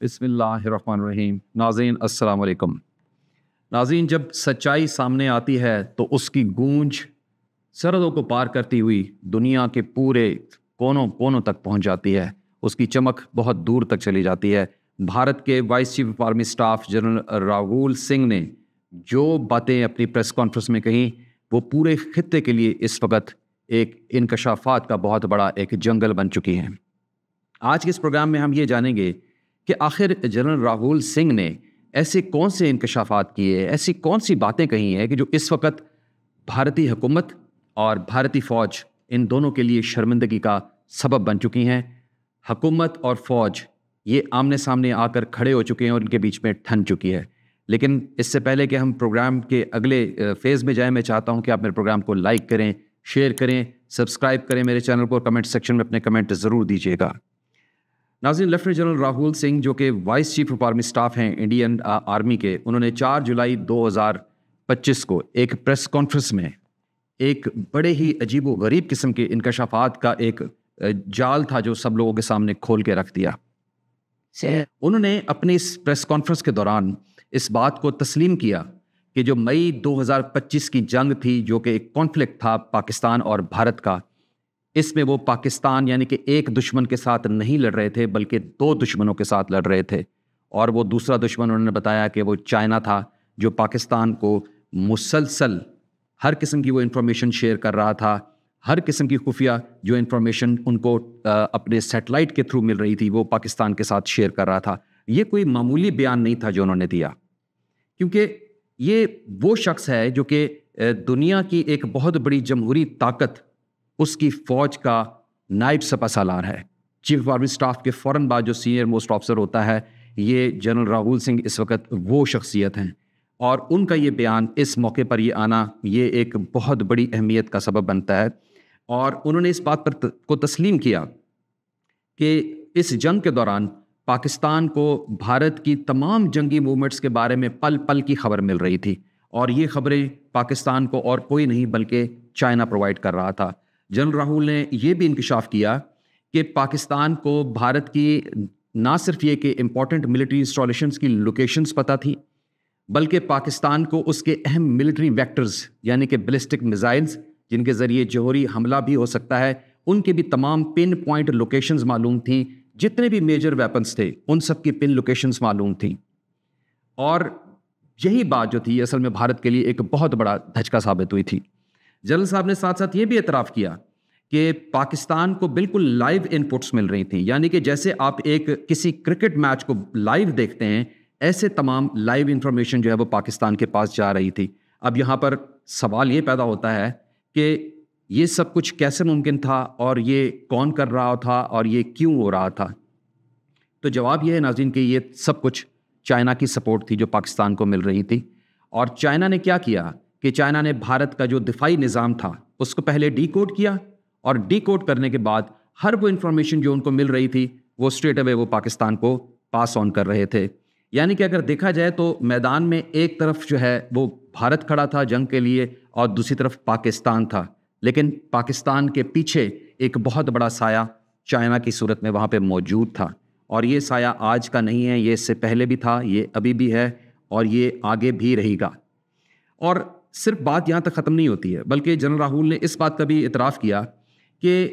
बिस्मिल्लाहिर्रहमानिर्रहीम। नाज़रीन अस्सलाम वालेकुम। नाज़रीन, जब सच्चाई सामने आती है तो उसकी गूंज सरहदों को पार करती हुई दुनिया के पूरे कोनों कोनों तक पहुंच जाती है। उसकी चमक बहुत दूर तक चली जाती है। भारत के vice chief of army staff general Rahul Singh ने जो बातें अपनी प्रेस कॉन्फ्रेंस में कहीं, वो पूरे खित्ते के लिए इस वक्त एक इंकशाफात का बहुत बड़ा एक जंगल बन चुकी हैं। आज के इस प्रोग्राम में हम ये जानेंगे कि आखिर जनरल राहुल सिंह ने ऐसे कौन से इंकशाफात किए, ऐसी कौन सी बातें कही हैं कि जो इस वक्त भारतीय हुकूमत और भारतीय फ़ौज इन दोनों के लिए शर्मिंदगी का सबब बन चुकी हैं। हुकूमत और फ़ौज ये आमने सामने आकर खड़े हो चुके हैं और इनके बीच में ठन चुकी है। लेकिन इससे पहले कि हम प्रोग्राम के अगले फेज़ में जाएं, मैं चाहता हूं कि आप मेरे प्रोग्राम को लाइक करें, शेयर करें, सब्सक्राइब करें मेरे चैनल को, कमेंट सेक्शन में अपने कमेंट ज़रूर दीजिएगा। नाज़रीन, लेफ्टिनेंट जनरल राहुल सिंह जो कि vice chief of army staff हैं इंडियन आर्मी के, उन्होंने 4 जुलाई 2025 को एक प्रेस कॉन्फ्रेंस में एक बड़े ही अजीब व गरीब किस्म के इंकशाफात का एक जाल था जो सब लोगों के सामने खोल के रख दिया। उन्होंने अपनी इस प्रेस कॉन्फ्रेंस के दौरान इस बात को तस्लीम किया कि जो मई 2025 की जंग थी, जो कि एक कॉन्फ्लिक्ट था पाकिस्तान और भारत का, इसमें वो पाकिस्तान यानी कि एक दुश्मन के साथ नहीं लड़ रहे थे बल्कि 2 दुश्मनों के साथ लड़ रहे थे। और वो दूसरा दुश्मन उन्होंने बताया कि वो चाइना था, जो पाकिस्तान को मुसलसल हर किस्म की वो इंफॉर्मेशन शेयर कर रहा था। हर किस्म की खुफिया जो इंफॉर्मेशन उनको अपने सैटेलाइट के थ्रू मिल रही थी, वो पाकिस्तान के साथ शेयर कर रहा था। ये कोई मामूली बयान नहीं था जो उन्होंने दिया, क्योंकि ये वो शख्स है जो कि दुनिया की एक बहुत बड़ी जमहूरी ताकत, उसकी फ़ौज का नायब सपा सालार है। चीफ ऑफ आर्मी स्टाफ के फ़ौरन बाद जो सीनियर मोस्ट ऑफिसर होता है, ये जनरल राहुल सिंह इस वक्त वो शख्सियत हैं। और उनका ये बयान इस मौके पर ये आना, ये एक बहुत बड़ी अहमियत का सबब बनता है। और उन्होंने इस बात पर को तस्लीम किया कि इस जंग के दौरान पाकिस्तान को भारत की तमाम जंगी मूवमेंट्स के बारे में पल पल की खबर मिल रही थी, और ये खबरें पाकिस्तान को और कोई नहीं बल्कि चाइना प्रोवाइड कर रहा था। जनरल राहुल ने यह भी इंकशाफ किया कि पाकिस्तान को भारत की ना सिर्फ ये कि इंपॉर्टेंट मिलिट्री इंस्टॉलेशंस की लोकेशंस पता थी, बल्कि पाकिस्तान को उसके अहम मिलिट्री वेक्टर्स यानी कि बैलिस्टिक मिसाइल्स, जिनके ज़रिए जौहरी हमला भी हो सकता है, उनके भी तमाम पिन पॉइंट लोकेशंस मालूम थी। जितने भी मेजर वेपन्स थे उन सब की पिन लोकेशंस मालूम थी। और यही बात जो थी असल में भारत के लिए एक बहुत बड़ा धचका साबित हुई थी। जनरल साहब ने साथ साथ ये भी एतराफ़ किया कि पाकिस्तान को बिल्कुल लाइव इनपुट्स मिल रही थी, यानी कि जैसे आप एक किसी क्रिकेट मैच को लाइव देखते हैं, ऐसे तमाम लाइव इंफॉर्मेशन जो है वो पाकिस्तान के पास जा रही थी। अब यहाँ पर सवाल ये पैदा होता है कि ये सब कुछ कैसे मुमकिन था, और ये कौन कर रहा था, और ये क्यों हो रहा था। तो जवाब ये है नाज़रीन कि ये सब कुछ चाइना की सपोर्ट थी जो पाकिस्तान को मिल रही थी। और चाइना ने क्या किया कि चाइना ने भारत का जो दिफाई निज़ाम था उसको पहले डीकोड किया, और डीकोड करने के बाद हर वो इंफॉर्मेशन जो उनको मिल रही थी वो स्ट्रेट अवे वो पाकिस्तान को पास ऑन कर रहे थे। यानी कि अगर देखा जाए तो मैदान में एक तरफ जो है वो भारत खड़ा था जंग के लिए, और दूसरी तरफ पाकिस्तान था। लेकिन पाकिस्तान के पीछे एक बहुत बड़ा साया चाइना की सूरत में वहाँ पे मौजूद था। और ये साया आज का नहीं है, ये इससे पहले भी था, ये अभी भी है, और ये आगे भी रहेगा। और सिर्फ बात यहाँ तक ख़त्म नहीं होती है, बल्कि जनरल राहुल ने इस बात का भी इतराफ़ किया कि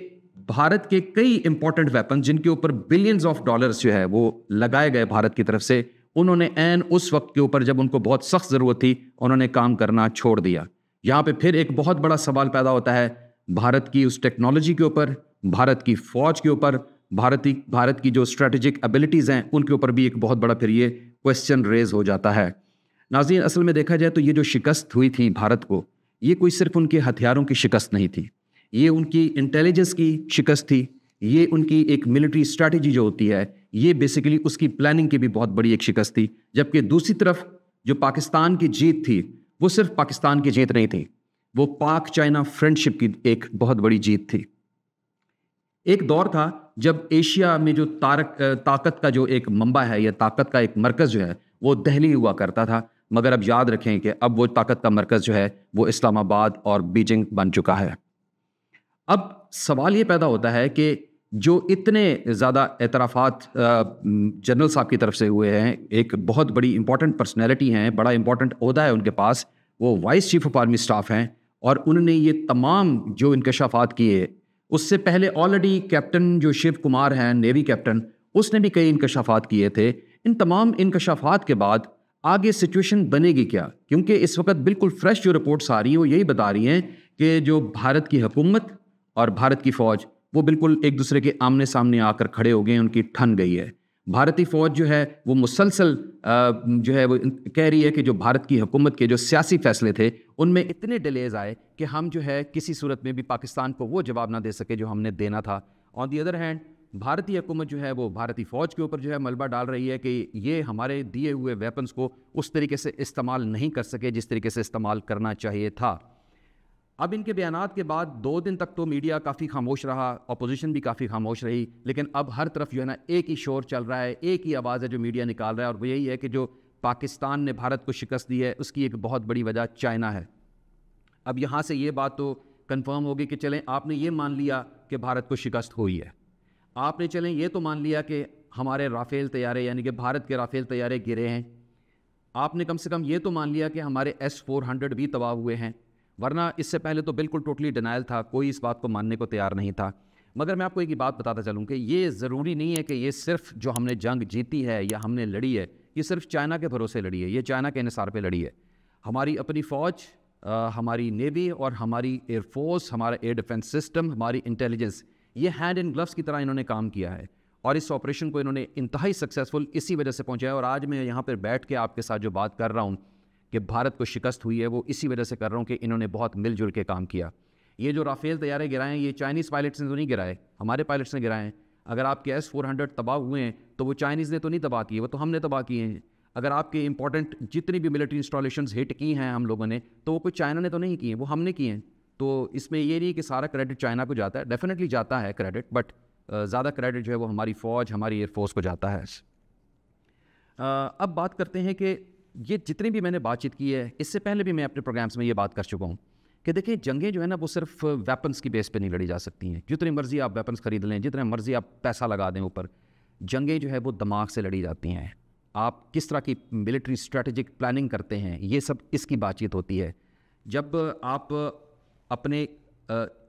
भारत के कई इंपॉर्टेंट वेपन जिनके ऊपर बिलियंस ऑफ डॉलर्स जो है वो लगाए गए भारत की तरफ से, उन्होंने ऐन उस वक्त के ऊपर जब उनको बहुत सख्त ज़रूरत थी उन्होंने काम करना छोड़ दिया। यहाँ पे फिर एक बहुत बड़ा सवाल पैदा होता है भारत की उस टेक्नोलॉजी के ऊपर, भारत की फ़ौज के ऊपर, भारत की जो स्ट्रेटेजिक एबिलिटीज़ हैं उनके ऊपर भी एक बहुत बड़ा फिर ये क्वेश्चन रेज हो जाता है। नाज़रीन, असल में देखा जाए तो ये जो शिकस्त हुई थी भारत को, ये कोई सिर्फ उनके हथियारों की शिकस्त नहीं थी, ये उनकी इंटेलिजेंस की शिकस्त थी, ये उनकी एक मिलिट्री स्ट्रैटेजी जो होती है, ये बेसिकली उसकी प्लानिंग की भी बहुत बड़ी एक शिकस्त थी। जबकि दूसरी तरफ जो पाकिस्तान की जीत थी, वो सिर्फ पाकिस्तान की जीत नहीं थी, वो पाक चाइना फ्रेंडशिप की एक बहुत बड़ी जीत थी। एक दौर था जब एशिया में जो ताकत का जो एक मंबा है, या ताकत का एक मरकज़ जो है वो दिल्ली हुआ करता था, मगर अब याद रखें कि अब वो ताकत का मरकज़ जो है वो इस्लामाबाद और बीजिंग बन चुका है। अब सवाल ये पैदा होता है कि जो इतने ज़्यादा एतराफ़ात जनरल साहब की तरफ से हुए हैं, एक बहुत बड़ी इंपॉर्टेंट पर्सनैलिटी हैं, बड़ा इंपॉर्टेंट ओहदा है उनके पास, वो vice chief of army staff हैं, और उन्होंने ये तमाम जो इंकशाफात किए, उससे पहले ऑलरेडी कैप्टन जो शिव कुमार हैं, नेवी कैप्टन, उसने भी कई इंकशाफात किए थे। इन तमाम इंकशाफात के बाद आगे सिचुएशन बनेगी क्या? क्योंकि इस वक्त बिल्कुल फ्रेश जो रिपोर्ट्स आ रही हैं वो यही बता रही हैं कि जो भारत की हुकूमत और भारत की फ़ौज वो बिल्कुल एक दूसरे के आमने सामने आकर खड़े हो गए हैं, उनकी ठन गई है। भारतीय फ़ौज जो है वो मुसलसल जो है वो कह रही है कि जो भारत की हुकूमत के जो सियासी फ़ैसले थे उनमें इतने डिलेज़ आए कि हम जो है किसी सूरत में भी पाकिस्तान को वो जवाब ना दे सके जो हमने देना था। ऑन दी अदर हैंड भारतीय हुकूमत जो है वो भारतीय फ़ौज के ऊपर जो है मलबा डाल रही है कि ये हमारे दिए हुए वेपन्स को उस तरीके से इस्तेमाल नहीं कर सके जिस तरीके से इस्तेमाल करना चाहिए था। अब इनके बयानात के बाद 2 दिन तक तो मीडिया काफ़ी खामोश रहा, अपोजिशन भी काफ़ी खामोश रही, लेकिन अब हर तरफ जो है ना एक ही शोर चल रहा है, एक ही आवाज़ है जो मीडिया निकाल रहा है, और वो यही है कि जो पाकिस्तान ने भारत को शिकस्त दी है उसकी एक बहुत बड़ी वजह चाइना है। अब यहाँ से ये बात तो कंफर्म होगी कि चलें आपने ये मान लिया कि भारत को शिकस्त हुई है, आपने चलें ये तो मान लिया कि हमारे राफेल तैयारे यानी कि भारत के राफेल तैयारे गिरे हैं, आपने कम से कम ये तो मान लिया कि हमारे S-400 भी तबाह हुए हैं, वरना इससे पहले तो बिल्कुल टोटली डिनायल था, कोई इस बात को मानने को तैयार नहीं था। मगर मैं आपको एक ही बात बताता चलूँ कि ये ज़रूरी नहीं है कि ये सिर्फ जो हमने जंग जीती है या हमने लड़ी है ये सिर्फ चाइना के भरोसे लड़ी है, ये चाइना के इंहिसार पे लड़ी है। हमारी अपनी फ़ौज, हमारी नेवी और हमारी एयरफोर्स, हमारा एयर डिफेंस सिस्टम, हमारी इंटेलिजेंस, ये हैंड इन ग्लव्स की तरह इन्होंने काम किया है और इस ऑपरेशन को इन्होंने इंतहाई सक्सेसफुल इसी वजह से पहुँचाया। और आज मैं यहाँ पर बैठ के आपके साथ जो बात कर रहा हूँ कि भारत को शिकस्त हुई है वो इसी वजह से कर रहा हूँ कि इन्होंने बहुत मिलजुल के काम किया। ये जो राफेल तैयारे गिराए हैं ये चाइनीज़ पायलट्स ने तो नहीं गिराए, हमारे पायलट्स ने गिराए हैं। अगर आपके S-400 तबाह हुए हैं तो वो चाइनीज़ ने तो नहीं तबाह किए, वो तो हमने तबाह किए हैं। अगर आपके इंपॉर्टेंट जितनी भी मिलिट्री इंस्टॉलेशंस हिट की हैं हम लोगों ने तो वो कोई चाइना ने तो नहीं किए, वो हमने किए हैं। तो इसमें ये नहीं कि सारा क्रेडिट चाइना को जाता है, डेफिनेटली जाता है क्रेडिट, बट ज़्यादा क्रेडिट जो है वो हमारी फ़ौज, हमारी एयरफोर्स को जाता है। अब बात करते हैं कि ये जितनी भी मैंने बातचीत की है, इससे पहले भी मैं अपने प्रोग्राम्स में ये बात कर चुका हूँ कि देखिए जंगें जो है ना वो सिर्फ वेपन्स की बेस पे नहीं लड़ी जा सकती हैं। जितनी मर्जी आप वेपन्स खरीद लें, जितने मर्जी आप पैसा लगा दें ऊपर, जंगें जो है वो दिमाग से लड़ी जाती हैं। आप किस तरह की मिलिट्री स्ट्रेटेजिक प्लानिंग करते हैं, ये सब इसकी बातचीत होती है। जब आप अपने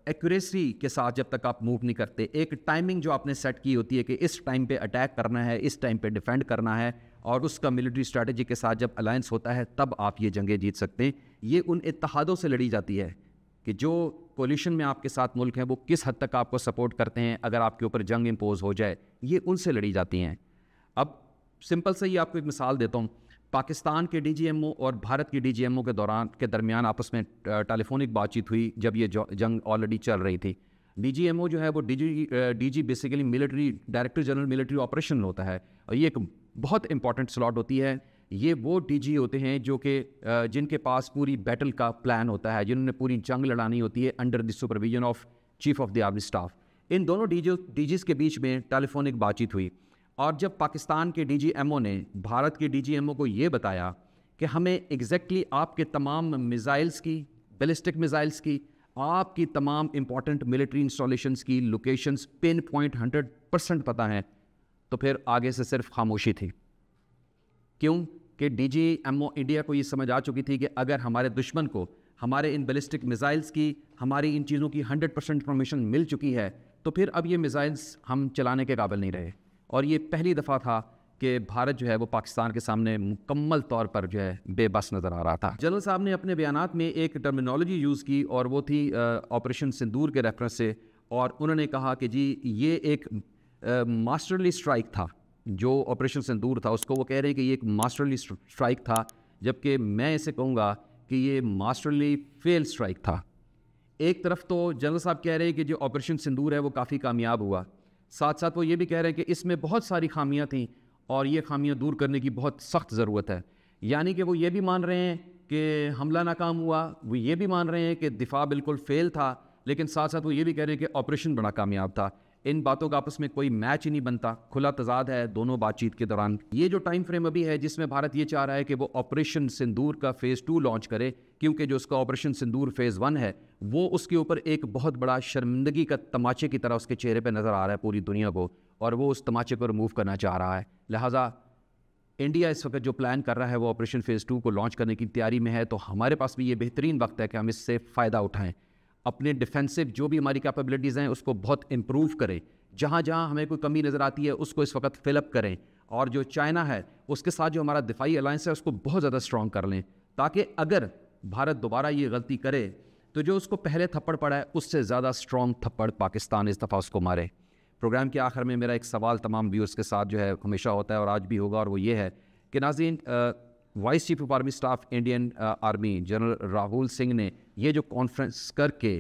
एक्यूरेसी के साथ जब तक आप मूव नहीं करते, एक टाइमिंग जो आपने सेट की होती है कि इस टाइम पे अटैक करना है, इस टाइम पे डिफेंड करना है, और उसका मिलिट्री स्ट्रेटजी के साथ जब अलायंस होता है तब आप ये जंगें जीत सकते हैं। ये उन इत्तेहादों से लड़ी जाती है कि जो कोलिशन में आपके साथ मुल्क हैं वो किस हद तक आपको सपोर्ट करते हैं अगर आपके ऊपर जंग इम्पोज हो जाए, ये उनसे लड़ी जाती हैं। अब सिंपल से ही आपको एक मिसाल देता हूँ। पाकिस्तान के DGMO और भारत की DGMO के दरमियान आपस में टेलीफोनिक बातचीत हुई जब ये जंग ऑलरेडी चल रही थी। DGMO जो है वो DG basically military director general military operation होता है, और ये एक बहुत इंपॉर्टेंट स्लॉट होती है। ये वो DG होते हैं जो कि जिनके पास पूरी बैटल का प्लान होता है, जिन्होंने पूरी जंग लड़ानी होती है under the supervision of chief of the army staff. इन दोनों DGs के बीच में टेलीफोनिक बातचीत हुई, और जब पाकिस्तान के DGMO ने भारत के DGMO को ये बताया कि हमें एग्जैक्टली आपके तमाम मिज़ाइल्स की, बैलिस्टिक मिज़ाइल्स की, आपकी तमाम इंपॉर्टेंट मिलिट्री इंस्टॉलेशंस की लोकेशंस पिन पॉइंट 100% पता है, तो फिर आगे से सिर्फ खामोशी थी। क्यों? कि DGMO इंडिया को ये समझ आ चुकी थी कि अगर हमारे दुश्मन को हमारे इन बैलिस्टिक मिज़ाइल्स की, हमारी इन चीज़ों की 100% इंफॉर्मेशन मिल चुकी है, तो फिर अब ये मिज़ाइल्स हम चलाने के काबिल नहीं रहे। और ये पहली दफ़ा था कि भारत जो है वो पाकिस्तान के सामने मुकम्मल तौर पर जो है बेबस नज़र आ रहा था। जनरल साहब ने अपने बयानात में एक टर्मिनोलॉजी यूज़ की और वो थी ऑपरेशन सिंदूर के रेफरेंस से, और उन्होंने कहा कि जी ये एक मास्टरली स्ट्राइक था। जो ऑपरेशन सिंदूर था उसको वो कह रहे हैं कि ये एक मास्टरली स्ट्राइक था, जबकि मैं इसे कहूँगा कि ये मास्टरली फेल स्ट्राइक था। एक तरफ तो जनरल साहब कह रहे हैं कि जो ऑपरेशन सिंदूर है वो काफ़ी कामयाब हुआ, साथ साथ वो ये भी कह रहे हैं कि इसमें बहुत सारी खामियां थीं और ये खामियां दूर करने की बहुत सख्त ज़रूरत है। यानी कि वो ये भी मान रहे हैं कि हमला नाकाम हुआ, वो ये भी मान रहे हैं कि दिफा बिल्कुल फेल था, लेकिन साथ साथ वो ये भी कह रहे हैं कि ऑपरेशन बड़ा कामयाब था। इन बातों का आपस में कोई मैच ही नहीं बनता, खुला तजाद है दोनों बातचीत के दौरान। ये जो टाइम फ्रेम अभी है जिसमें भारत ये चाह रहा है कि वो ऑपरेशन सिंदूर का फ़ेज़ 2 लॉन्च करे, क्योंकि जो उसका ऑपरेशन सिंदूर फ़ेज़ 1 है वो उसके ऊपर एक बहुत बड़ा शर्मिंदगी का तमाचे की तरह उसके चेहरे पर नज़र आ रहा है पूरी दुनिया को, और वो उस तमाचे को रिमूव करना चाह रहा है। लिहाजा इंडिया इस वक्त जो प्लान कर रहा है वो ऑपरेशन फ़ेज़ 2 को लॉन्च करने की तैयारी में है, तो हमारे पास भी ये बेहतरीन वक्त है कि हम इससे फ़ायदा उठाएं, अपने डिफेंसिव जो भी हमारी कैपेबिलिटीज़ हैं उसको बहुत इम्प्रूव करें, जहाँ जहाँ हमें कोई कमी नज़र आती है उसको इस वक्त फिलअप करें, और जो चाइना है उसके साथ जो हमारा दिफाई अलायंस है उसको बहुत ज़्यादा स्ट्रॉन्ग कर लें, ताकि अगर भारत दोबारा ये गलती करे तो जो उसको पहले थप्पड़ पड़ा है उससे ज़्यादा स्ट्रॉन्ग थप्पड़ पाकिस्तान इस दफ़ा उसको मारे। प्रोग्राम के आखिर में मेरा एक सवाल तमाम व्यूअर्स के साथ जो है हमेशा होता है और आज भी होगा, और वो ये है कि नाज़रीन, vice chief of army staff Indian army general Rahul Singh ने ये जो कॉन्फ्रेंस करके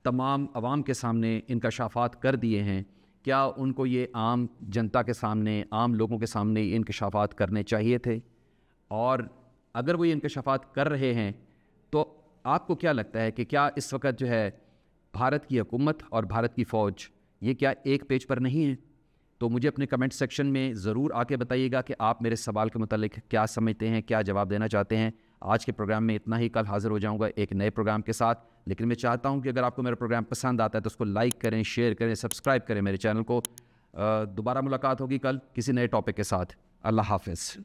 तमाम अवाम के सामने इंकशाफात कर दिए हैं, क्या उनको ये आम जनता के सामने, आम लोगों के सामने इंकशाफात करने चाहिए थे? और अगर वो ये इंकशाफात कर रहे हैं तो आपको क्या लगता है कि क्या इस वक्त जो है भारत की हुकूमत और भारत की फ़ौज ये क्या एक पेज पर नहीं है? तो मुझे अपने कमेंट सेक्शन में ज़रूर आके बताइएगा कि आप मेरे सवाल के मुतालिक क्या समझते हैं, क्या जवाब देना चाहते हैं। आज के प्रोग्राम में इतना ही, कल हाज़िर हो जाऊंगा एक नए प्रोग्राम के साथ। लेकिन मैं चाहता हूं कि अगर आपको मेरा प्रोग्राम पसंद आता है तो उसको लाइक करें, शेयर करें, सब्सक्राइब करें मेरे चैनल को। दोबारा मुलाकात होगी कल किसी नए टॉपिक के साथ। अल्लाह हाफ़िज़।